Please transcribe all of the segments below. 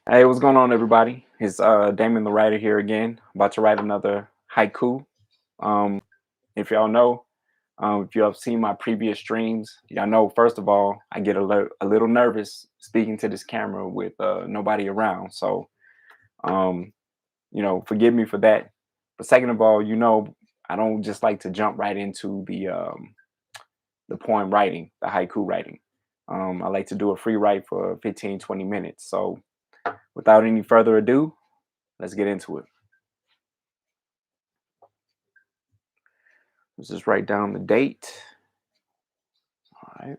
Hey, what's going on, everybody? It's Daymond the Writer here again. About to write another haiku. Um, if y'all know, if you have seen my previous streams, y'all know. First of all, I get a little nervous speaking to this camera with nobody around. So, um, forgive me for that. But second of all, I don't just like to jump right into the poem writing, the haiku writing. I like to do a free write for 15, 20 minutes. So, without any further ado, let's get into it. Let's just write down the date. All right.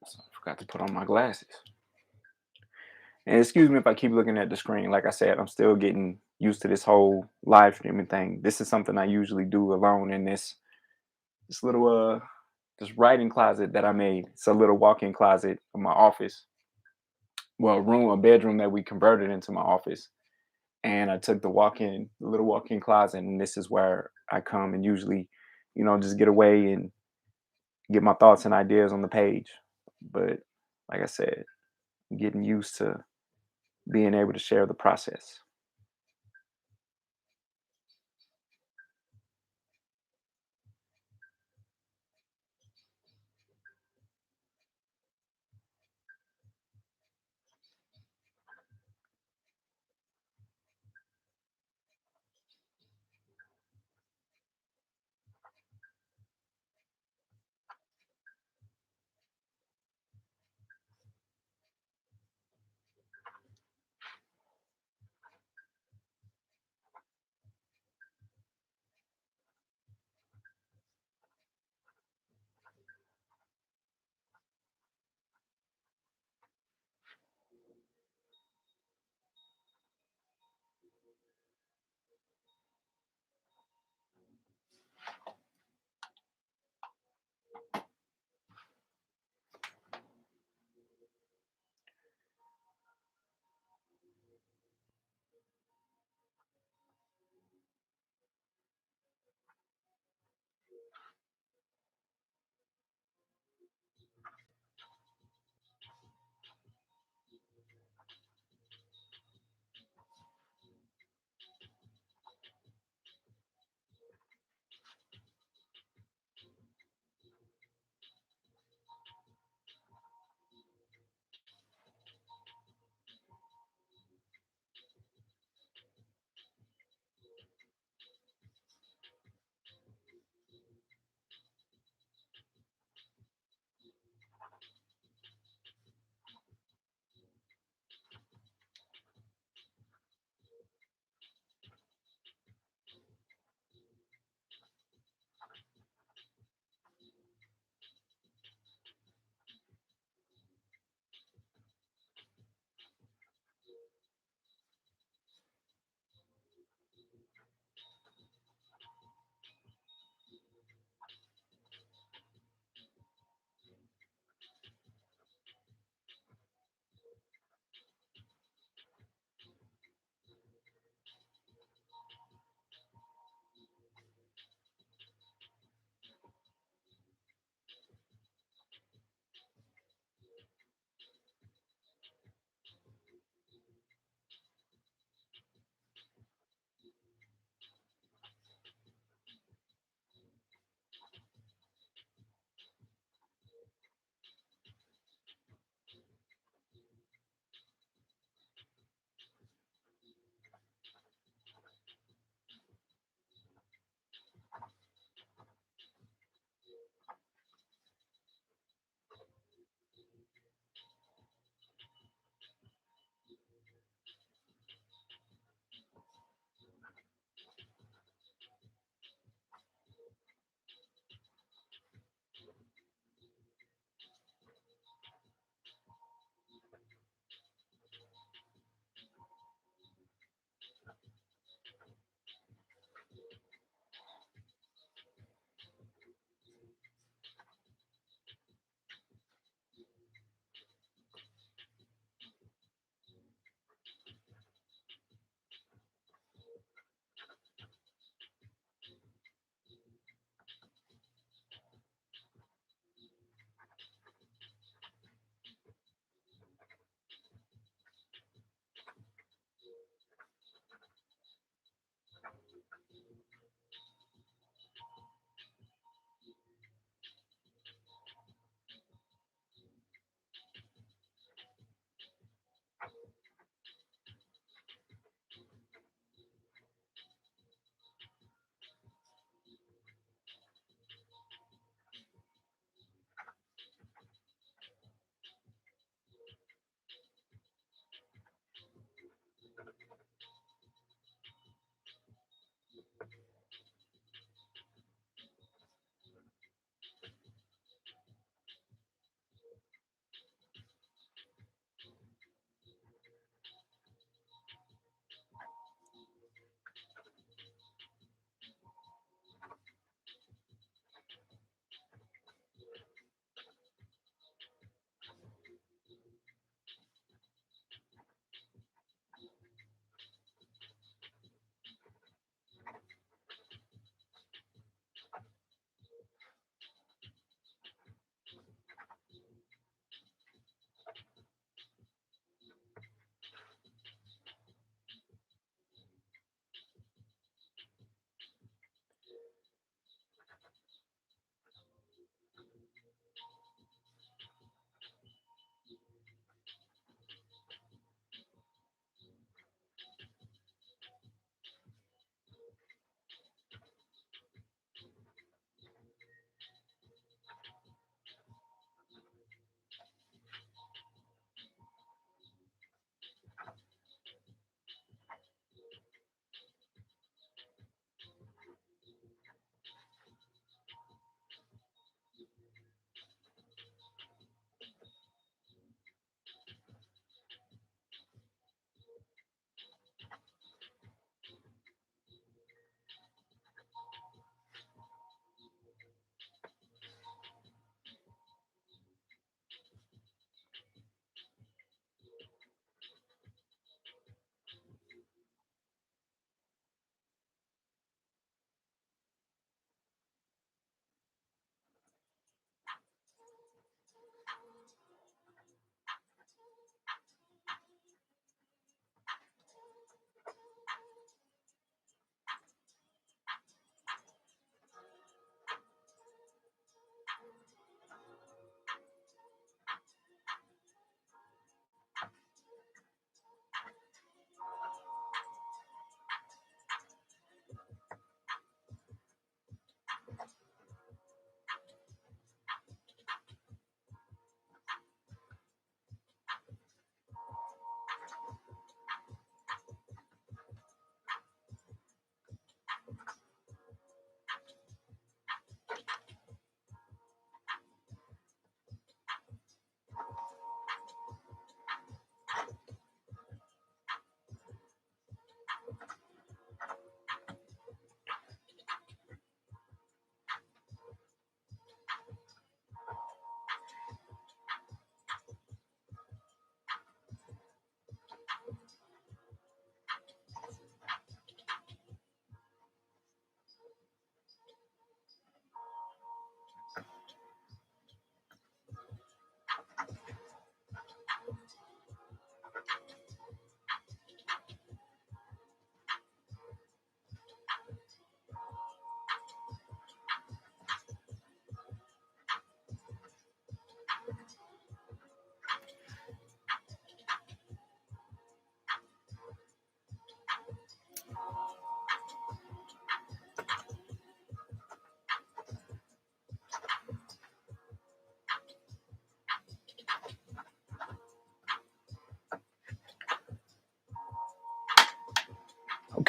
So I forgot to put on my glasses. And excuse me if I keep looking at the screen. Like I said, I'm still getting used to this whole live streaming thing. This is something I usually do alone in this little this writing closet that I made. It's a little walk-in closet of my office. Well, a bedroom that we converted into my office. And I took the little walk-in closet, and this is where I come and usually, just get away and get my thoughts and ideas on the page. But like I said, getting used to being able to share the process.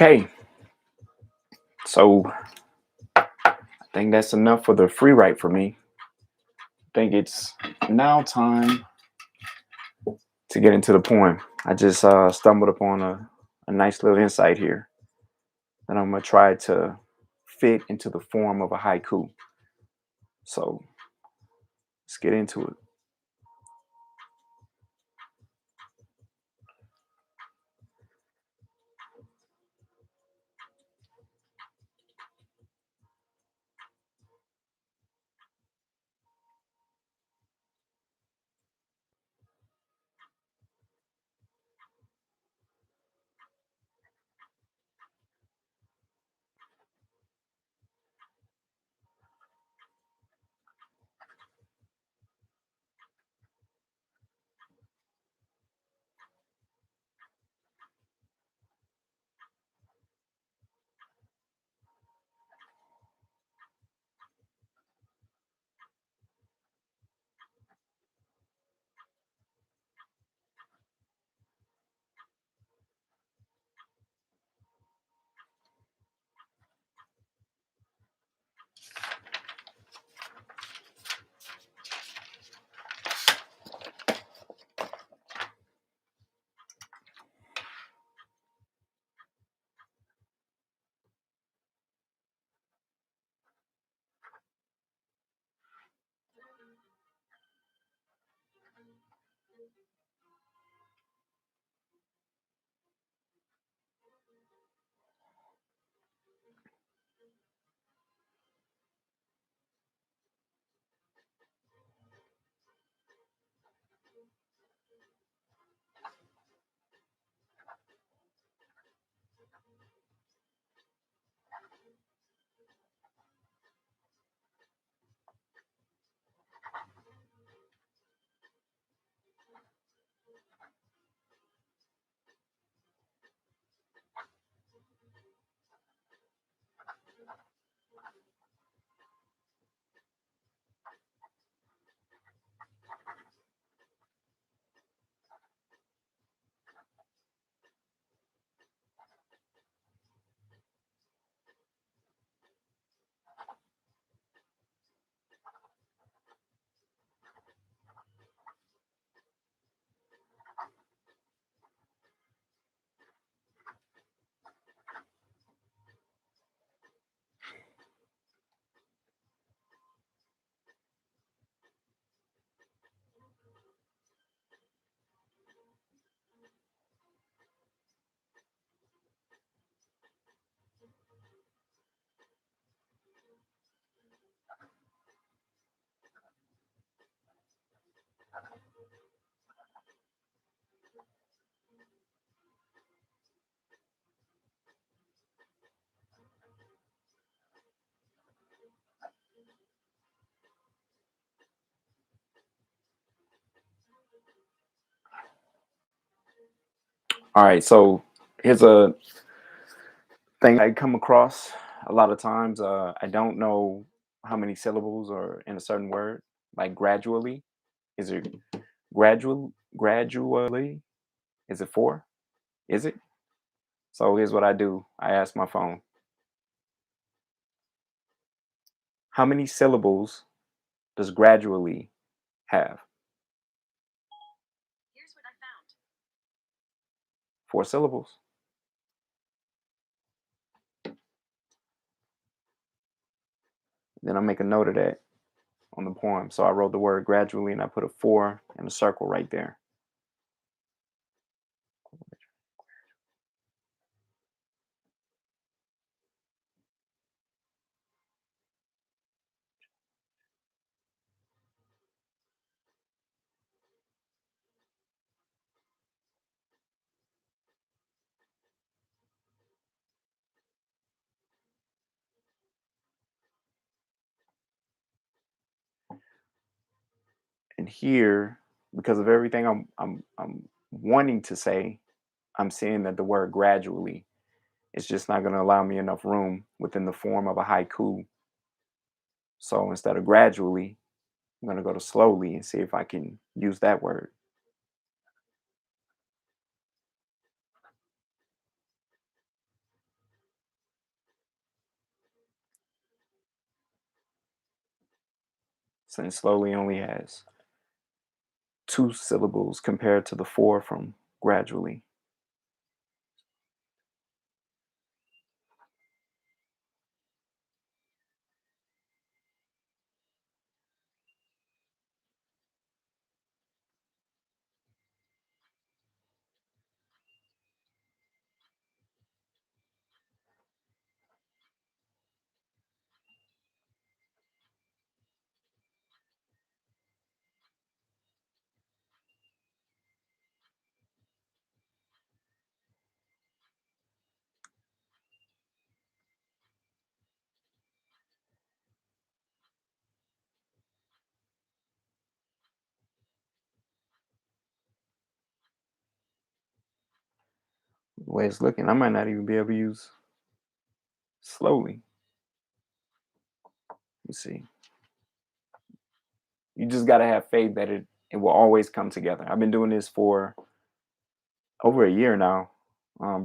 Okay, so I think that's enough for the free write for me. I think it's now time to get into the poem. I just stumbled upon a nice little insight here that I'm gonna try to fit into the form of a haiku. So let's get into it. All right, so here's a thing I come across a lot of times. I don't know how many syllables are in a certain word. Like gradually, is it gradually? Is it four? Is it? So here's what I do. I ask my phone, how many syllables does gradually have? Four syllables. Then I make a note of that on the poem. So I wrote the word gradually and I put a four in a circle right there. And here, because of everything I'm wanting to say, I'm seeing that the word gradually is just not going to allow me enough room within the form of a haiku. So instead of gradually, I'm going to go to slowly and see if I can use that word. since slowly only has two syllables compared to the four from gradually. The way it's looking, I might not even be able to use slowly. You see, you just got to have faith that it will always come together. I've been doing this for over a year now,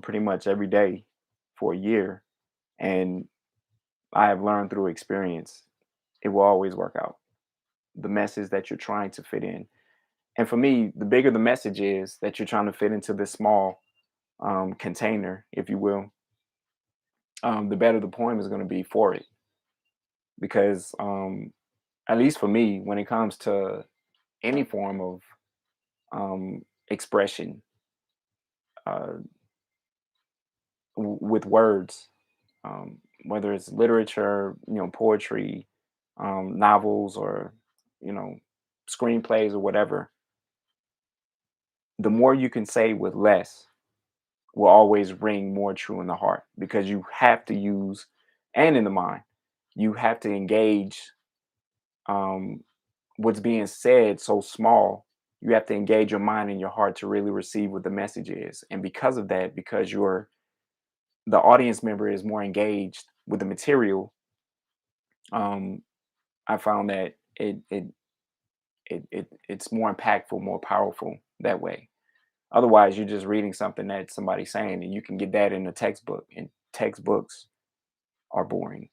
pretty much every day for a year, and I have learned through experience it will always work out. The message that you're trying to fit in, and for me, the bigger the message is that you're trying to fit into this small container, if you will, the better the poem is going to be for it. Because at least for me, when it comes to any form of expression uh, with words, whether it's literature, poetry, novels, or you know, screenplays or whatever, the more you can say with less will always ring more true in the heart because you have to use and in the mind, you have to engage um, what's being said so small. You have to engage your mind and your heart to really receive what the message is. And because of that, because the audience member is more engaged with the material, um, I found that it's more impactful, more powerful that way. Otherwise, you're just reading something that somebody's saying, and you can get that in a textbook, and textbooks are boring.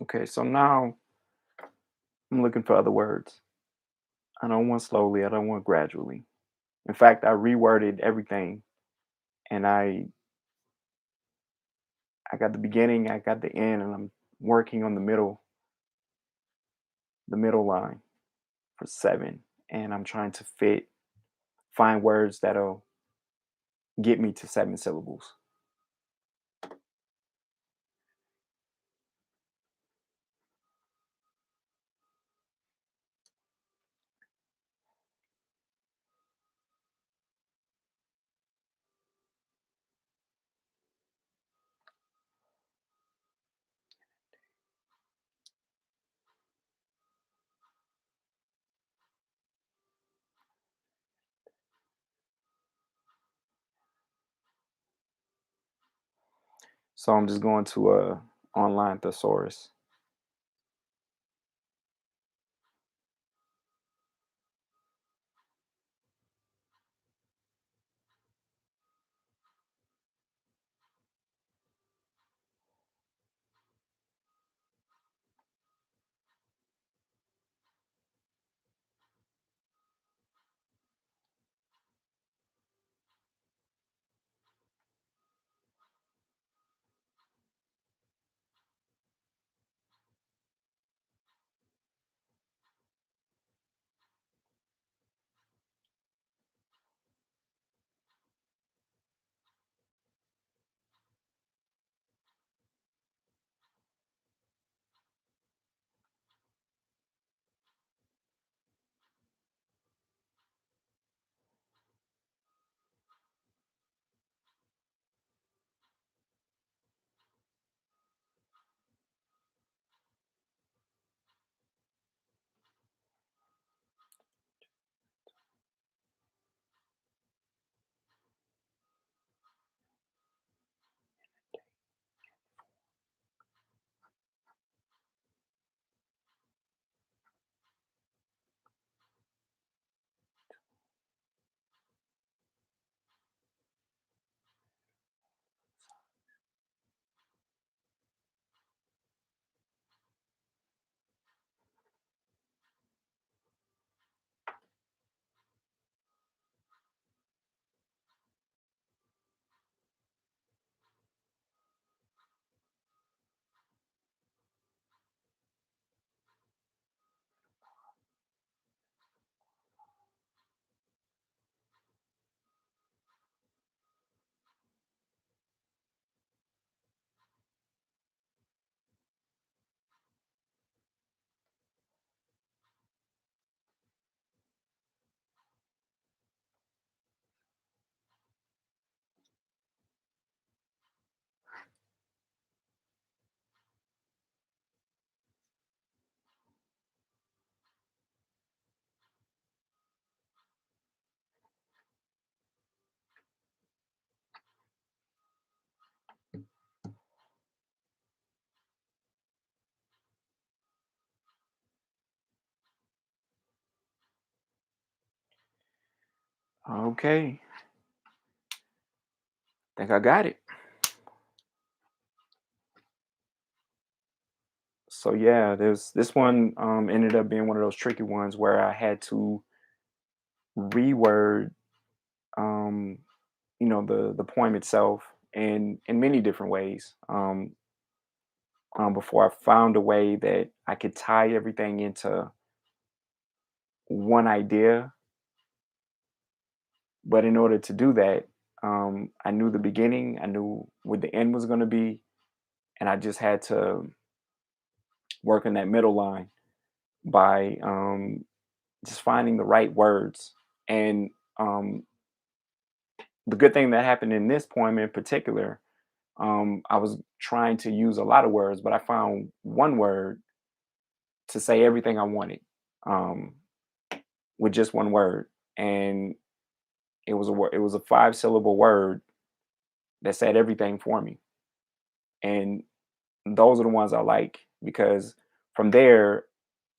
Okay, so now I'm looking for other words. I don't want slowly, I don't want gradually. In fact, I reworded everything and I got the beginning, I got the end, and I'm working on the middle line for 7. And I'm trying to find words that'll get me to 7 syllables. So I'm just going to a online thesaurus. Okay, think I got it. So yeah, there's this one ended up being one of those tricky ones where I had to reword um, the poem itself in many different ways. Before I found a way that I could tie everything into one idea. But in order to do that, I knew the beginning, I knew what the end was going to be, and I just had to work in that middle line by just finding the right words. And um, the good thing that happened in this poem in particular, I was trying to use a lot of words, but I found one word to say everything I wanted um, with just one word, and it was a 5 syllable word that said everything for me. And those are the ones I like because from there,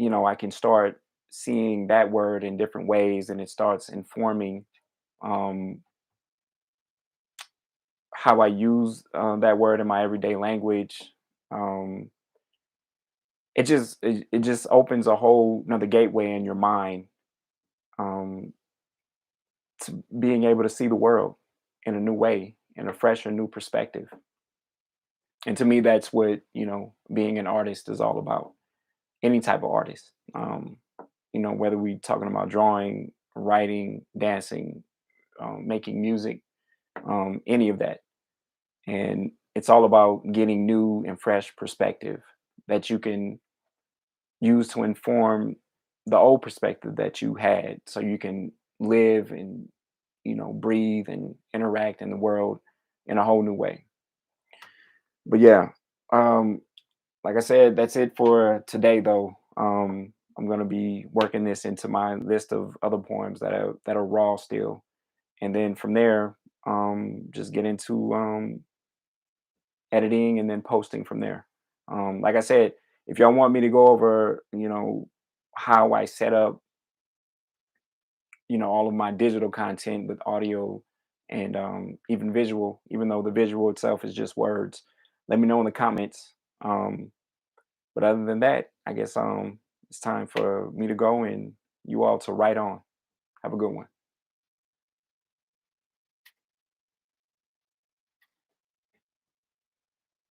I can start seeing that word in different ways, and it starts informing um, how I use that word in my everyday language. Um, it just opens a whole another gateway in your mind, um, to being able to see the world in a new way, in a fresh and new perspective. And to me, that's what, being an artist is all about. Any type of artist. Whether we talking about drawing, writing, dancing, making music, any of that. And it's all about getting new and fresh perspective that you can use to inform the old perspective that you had, so you can live and breathe and interact in the world in a whole new way. But yeah, um like I said, that's it for today though. I'm gonna be working this into my list of other poems that are raw still, and then from there, just get into editing and then posting from there. Like I said, if y'all want me to go over, how I set up, all of my digital content with audio and even visual, even though the visual itself is just words, let me know in the comments. But other than that, I guess it's time for me to go and you all to write on. Have a good one.